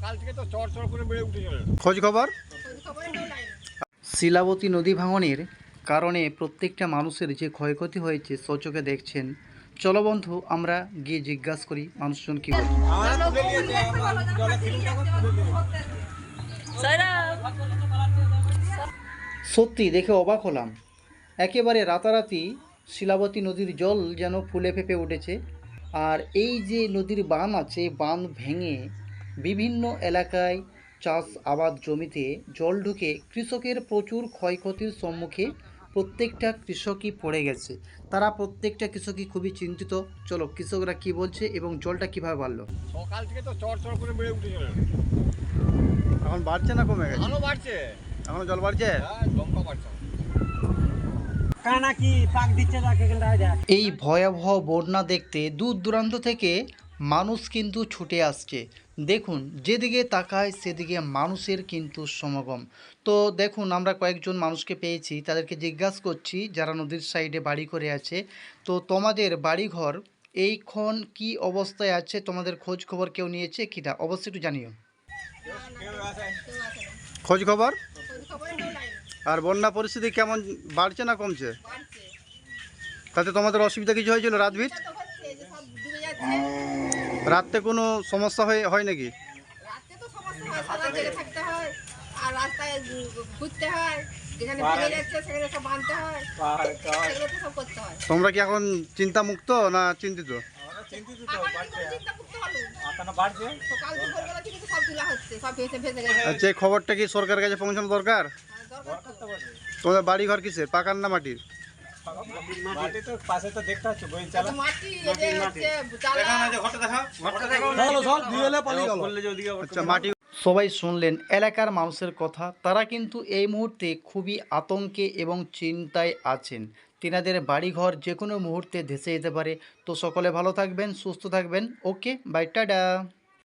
সকাল থেকে তো চড় চড় করে বেড়ে উঠেছে। খোঁজ খবর শিলাবতী নদী ভাঙনের কারণে প্রত্যেকটা মানুষের যে ক্ষয়ক্ষতি হয়েছে সচোখে দেখছেন। চলো বন্ধু আমরা গিয়ে জিজ্ঞাসা করি মানুষজন কি বলে। সত্যি দেখে অবাক হলাম, একেবারে রাতারাতি শিলাবতী নদীর জল যেন ফুলে ফেঁপে উঠেছে। আর এই যে নদীর বাঁধ আছে, বাঁধ ভেঙে বিভিন্ন এলাকায় চাষ আবাদ জমিতে জল ঢুকে কৃষকের প্রচুর ক্ষয়ক্ষতির সম্মুখে প্রত্যেকটা কৃষকই পড়ে গেছে। তারা প্রত্যেকটা কৃষকই খুবই চিন্তিত। চলো কৃষকরা কি বলছে এবং জলটা কিভাবে বাড়লো। সকাল থেকে তো চড় চড় করে বেড়ে উঠেছে। এখন বাড়ছে না কমে গেছে? ভালো বাড়ছে, এখনো জল বাড়ছে? হ্যাঁ লঙ্কা বাড়ছে। এই ভয়াবহ বন্যা দেখতে দূর দূরান্ত থেকে মানুষ কিন্তু ছুটে আসছে। দেখুন যেদিকে তাকায় সেদিকে মানুষের কিন্তু সমাগম। তো দেখুন আমরা কয়েকজন মানুষকে পেয়েছি, তাদেরকে জিজ্ঞাসা করছি যারা নদীর সাইডে বাড়ি করে আছে, তো তোমাদের বাড়িঘর এইক্ষণ কি অবস্থায় আছে, তোমাদের খোঁজ খবর কেউ নিয়েছে কি না অবশ্যই একটু জানিও। খোঁজ খবর আর বন্যা পরিস্থিতি কেমন, বাড়ছে না কমছে? তাতে তোমাদের অসুবিধা কিছু হয়েছিল রাতবির? রাতে কোনো সমস্যা হয় নাকি? রাতে তো সমস্যা হয়, সারা জেগে থাকতে হয় আর রাস্তায় ঘুরতে হয়, যেখানে ভেঙে যাচ্ছে সেখানে সব বাঁধতে হয়, সেগুলো তো সব করতে হয়। তোমরা কি এখন চিন্তা মুক্ত না চিন্তিত? এখন কি করে চিন্তা করতে হলো? সকাল দুপুরবেলা থেকে তো সব তুলা হচ্ছে, সব ভেসে ভেসে গেছে। আচ্ছা এই খবরটা কি সরকারের কাছে পৌঁছানো দরকার? হ্যাঁ, দরকার তো। তোমাদের বাড়ি ঘর কিসের, পাকার না মাটির? এত মাটি এই যে হচ্ছে চালা। আচ্ছা মাটি। সবাই শুনলেন এলাকার মানুষের কথা, তারা কিন্তু এই মুহূর্তে খুবই আতঙ্কে এবং চিন্তায় আছেন। তিনাদের বাড়িঘর যে কোনো মুহূর্তে ধসে যেতে পারে। তো সকলে ভালো থাকবেন, সুস্থ থাকবেন। Okay bye, tata.